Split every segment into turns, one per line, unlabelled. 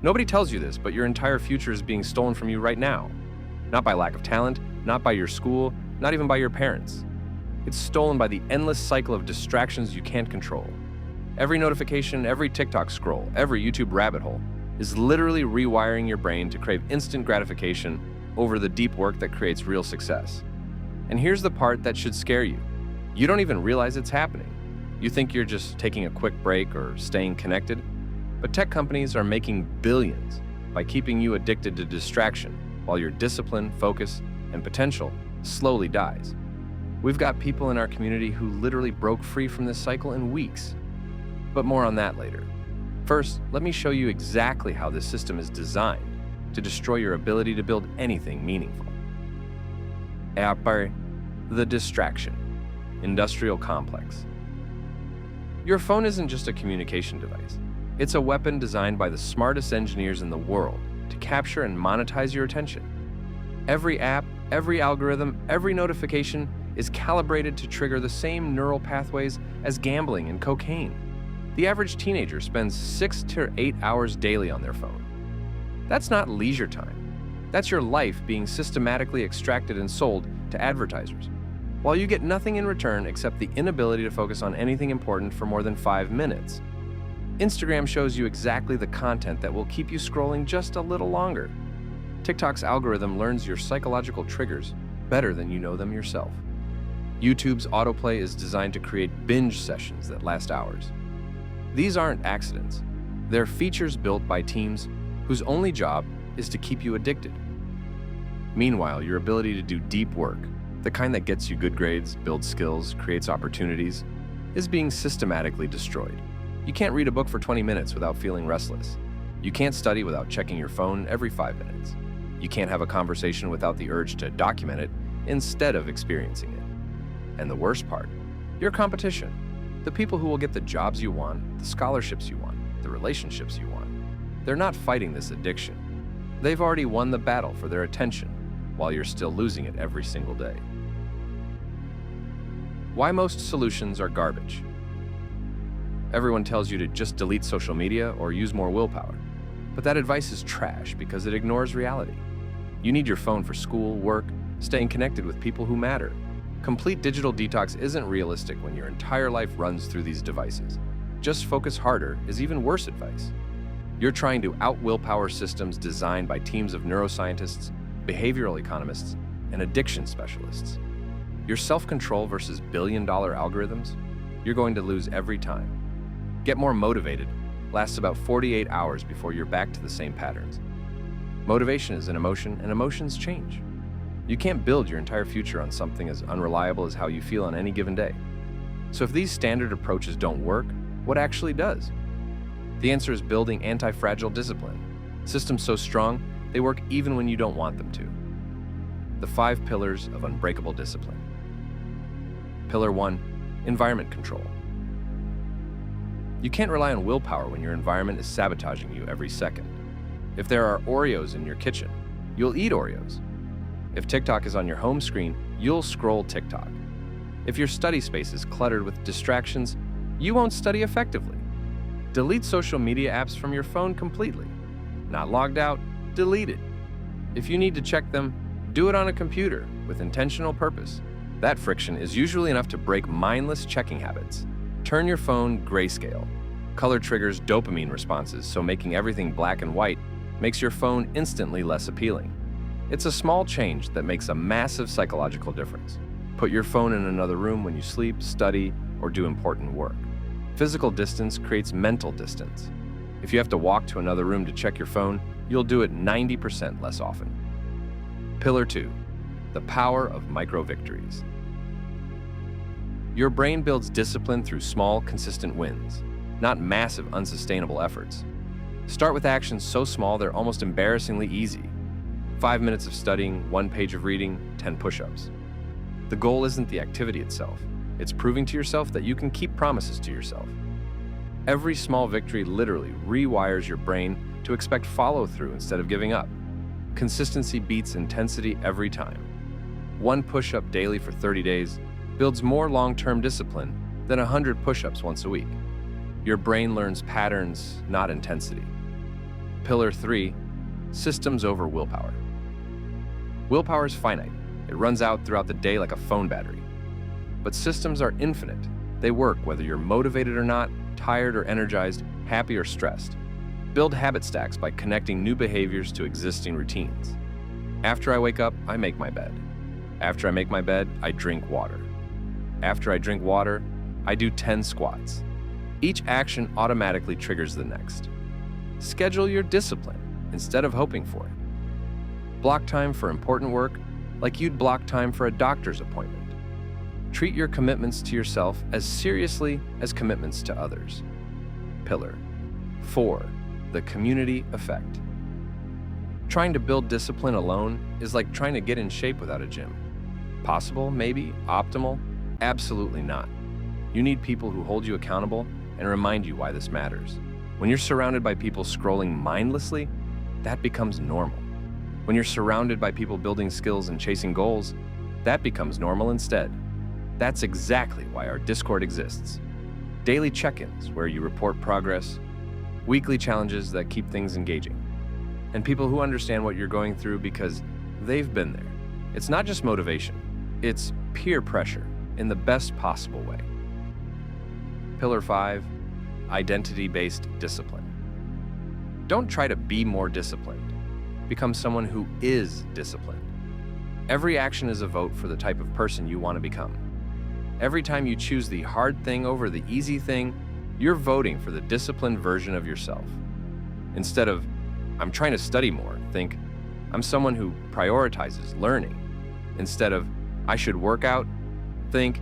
Nobody tells you this, but your entire future is being stolen from you right now. Not by lack of talent, not by your school, not even by your parents. It's stolen by the endless cycle of distractions you can't control. Every notification, every TikTok scroll, every YouTube rabbit hole is literally rewiring your brain to crave instant gratification over the deep work that creates real success. And here's the part that should scare you. You don't even realize it's happening. You think you're just taking a quick break or staying connected, but tech companies are making billions by keeping you addicted to distraction while your discipline, focus, and potential slowly dies. We've got people in our community who literally broke free from this cycle in weeks. But more on that later. First, let me show you exactly how this system is designed to destroy your ability to build anything meaningful. The distraction. Industrial complex. Your phone isn't just a communication device. It's a weapon designed by the smartest engineers in the world to capture and monetize your attention. Every app, every algorithm, every notification is calibrated to trigger the same neural pathways as gambling and cocaine. The average teenager spends 6 to 8 hours daily on their phone. That's not leisure time. That's your life being systematically extracted and sold to advertisers, while you get nothing in return except the inability to focus on anything important for more than 5 minutes. Instagram shows you exactly the content that will keep you scrolling just a little longer. TikTok's algorithm learns your psychological triggers better than you know them yourself. YouTube's autoplay is designed to create binge sessions that last hours. These aren't accidents. They're features built by teams whose only job is to keep you addicted. Meanwhile, your ability to do deep work, the kind that gets you good grades, builds skills, creates opportunities, is being systematically destroyed. You can't read a book for 20 minutes without feeling restless. You can't study without checking your phone every 5 minutes. You can't have a conversation without the urge to document it instead of experiencing it. And the worst part, your competition. The people who will get the jobs you want, the scholarships you want, the relationships you want. They're not fighting this addiction. They've already won the battle for their attention, while you're still losing it every single day. Why most solutions are garbage. Everyone tells you to just delete social media or use more willpower. But that advice is trash because it ignores reality. You need your phone for school, work, staying connected with people who matter. Complete digital detox isn't realistic when your entire life runs through these devices. Just focus harder is even worse advice. You're trying to out-willpower systems designed by teams of neuroscientists, behavioral economists, and addiction specialists. Your self-control versus billion-dollar algorithms, you're going to lose every time. Get more motivated lasts about 48 hours before you're back to the same patterns. Motivation is an emotion, and emotions change. You can't build your entire future on something as unreliable as how you feel on any given day. So if these standard approaches don't work, what actually does? The answer is building anti-fragile discipline. Systems so strong, they work even when you don't want them to. The 5 pillars of unbreakable discipline. Pillar 1, environment control. You can't rely on willpower when your environment is sabotaging you every second. If there are Oreos in your kitchen, you'll eat Oreos. If TikTok is on your home screen, you'll scroll TikTok. If your study space is cluttered with distractions, you won't study effectively. Delete social media apps from your phone completely. Not logged out, delete it. If you need to check them, do it on a computer with intentional purpose. That friction is usually enough to break mindless checking habits. Turn your phone grayscale. Color triggers dopamine responses, so making everything black and white makes your phone instantly less appealing. It's a small change that makes a massive psychological difference. Put your phone in another room when you sleep, study, or do important work. Physical distance creates mental distance. If you have to walk to another room to check your phone, you'll do it 90% less often. Pillar 2, the power of micro-victories. Your brain builds discipline through small, consistent wins, not massive, unsustainable efforts. Start with actions so small they're almost embarrassingly easy. 5 minutes of studying, 1 page of reading, 10 push-ups. The goal isn't the activity itself. It's proving to yourself that you can keep promises to yourself. Every small victory literally rewires your brain to expect follow-through instead of giving up. Consistency beats intensity every time. 1 push-up daily for 30 days builds more long-term discipline than 100 push-ups once a week. Your brain learns patterns, not intensity. Pillar 3, systems over willpower. Willpower is finite. It runs out throughout the day like a phone battery. But systems are infinite. They work whether you're motivated or not, tired or energized, happy or stressed. Build habit stacks by connecting new behaviors to existing routines. After I wake up, I make my bed. After I make my bed, I drink water. After I drink water, I do 10 squats. Each action automatically triggers the next. Schedule your discipline instead of hoping for it. Block time for important work like you'd block time for a doctor's appointment. Treat your commitments to yourself as seriously as commitments to others. Pillar 4, the community effect. Trying to build discipline alone is like trying to get in shape without a gym. Possible, maybe, optimal, absolutely not. You need people who hold you accountable and remind you why this matters. When you're surrounded by people scrolling mindlessly, that becomes normal. When you're surrounded by people building skills and chasing goals, that becomes normal instead. That's exactly why our Discord exists. Daily check-ins where you report progress, weekly challenges that keep things engaging, and people who understand what you're going through because they've been there. It's not just motivation, it's peer pressure in the best possible way. Pillar 5, identity-based discipline. Don't try to be more disciplined. Become someone who is disciplined. Every action is a vote for the type of person you want to become. Every time you choose the hard thing over the easy thing, you're voting for the disciplined version of yourself. Instead of, I'm trying to study more, think, I'm someone who prioritizes learning. Instead of, I should work out, think,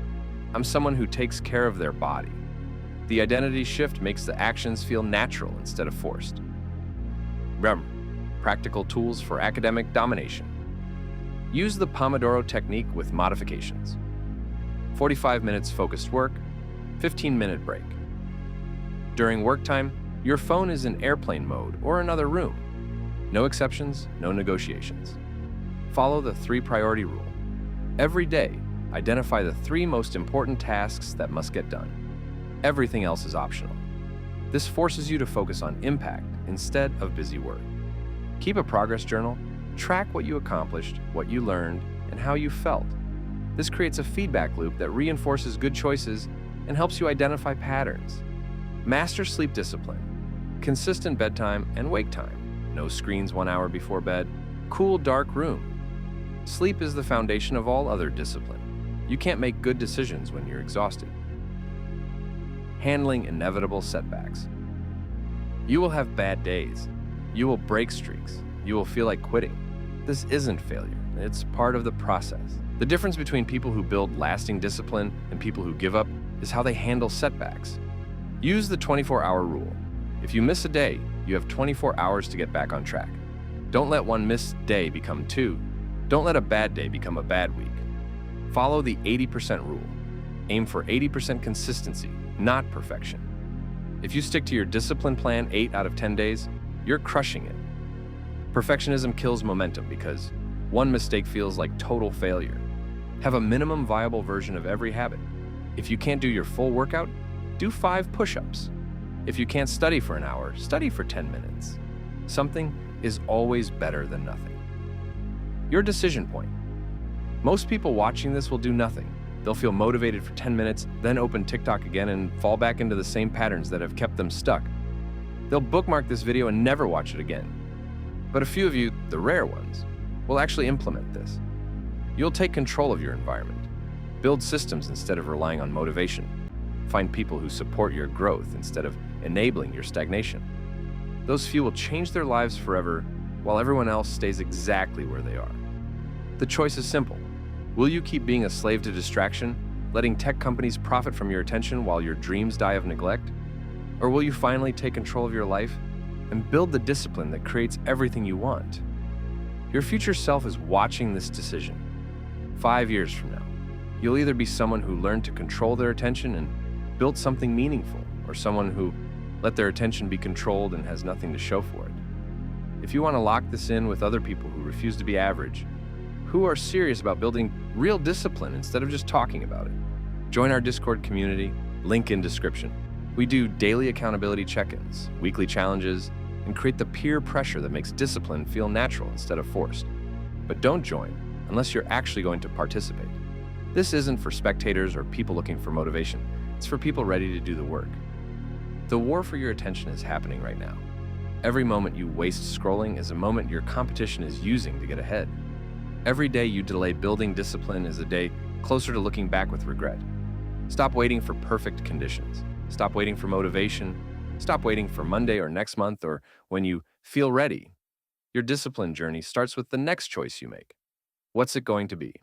I'm someone who takes care of their body. The identity shift makes the actions feel natural instead of forced. Remember, practical tools for academic domination. Use the Pomodoro technique with modifications. 45 minutes focused work, 15-minute break. During work time, your phone is in airplane mode or another room. No exceptions, no negotiations. Follow the 3-priority rule. Every day, identify the 3 most important tasks that must get done. Everything else is optional. This forces you to focus on impact instead of busy work. Keep a progress journal, track what you accomplished, what you learned, and how you felt. This creates a feedback loop that reinforces good choices and helps you identify patterns. Master sleep discipline, consistent bedtime and wake time, no screens 1 hour before bed, cool, dark room. Sleep is the foundation of all other discipline. You can't make good decisions when you're exhausted. Handling inevitable setbacks. You will have bad days. You will break streaks. You will feel like quitting. This isn't failure. It's part of the process. The difference between people who build lasting discipline and people who give up is how they handle setbacks. Use the 24-hour rule. If you miss a day, you have 24 hours to get back on track. Don't let one missed day become 2. Don't let a bad day become a bad week. Follow the 80% rule. Aim for 80% consistency, not perfection. If you stick to your discipline plan 8 out of 10 days, you're crushing it. Perfectionism kills momentum because one mistake feels like total failure. Have a minimum viable version of every habit. If you can't do your full workout, do 5 push-ups. If you can't study for an hour, study for 10 minutes. Something is always better than nothing. Your decision point. Most people watching this will do nothing. They'll feel motivated for 10 minutes, then open TikTok again and fall back into the same patterns that have kept them stuck. They'll bookmark this video and never watch it again. But a few of you, the rare ones, will actually implement this. You'll take control of your environment. Build systems instead of relying on motivation. Find people who support your growth instead of enabling your stagnation. Those few will change their lives forever while everyone else stays exactly where they are. The choice is simple. Will you keep being a slave to distraction, letting tech companies profit from your attention while your dreams die of neglect? Or will you finally take control of your life and build the discipline that creates everything you want? Your future self is watching this decision. 5 years from now, you'll either be someone who learned to control their attention and built something meaningful, or someone who let their attention be controlled and has nothing to show for it. If you want to lock this in with other people who refuse to be average, who are serious about building real discipline instead of just talking about it, join our Discord community, link in description. We do daily accountability check-ins, weekly challenges, and create the peer pressure that makes discipline feel natural instead of forced. But don't join unless you're actually going to participate. This isn't for spectators or people looking for motivation. It's for people ready to do the work. The war for your attention is happening right now. Every moment you waste scrolling is a moment your competition is using to get ahead. Every day you delay building discipline is a day closer to looking back with regret. Stop waiting for perfect conditions. Stop waiting for motivation. Stop waiting for Monday or next month or when you feel ready. Your discipline journey starts with the next choice you make. What's it going to be?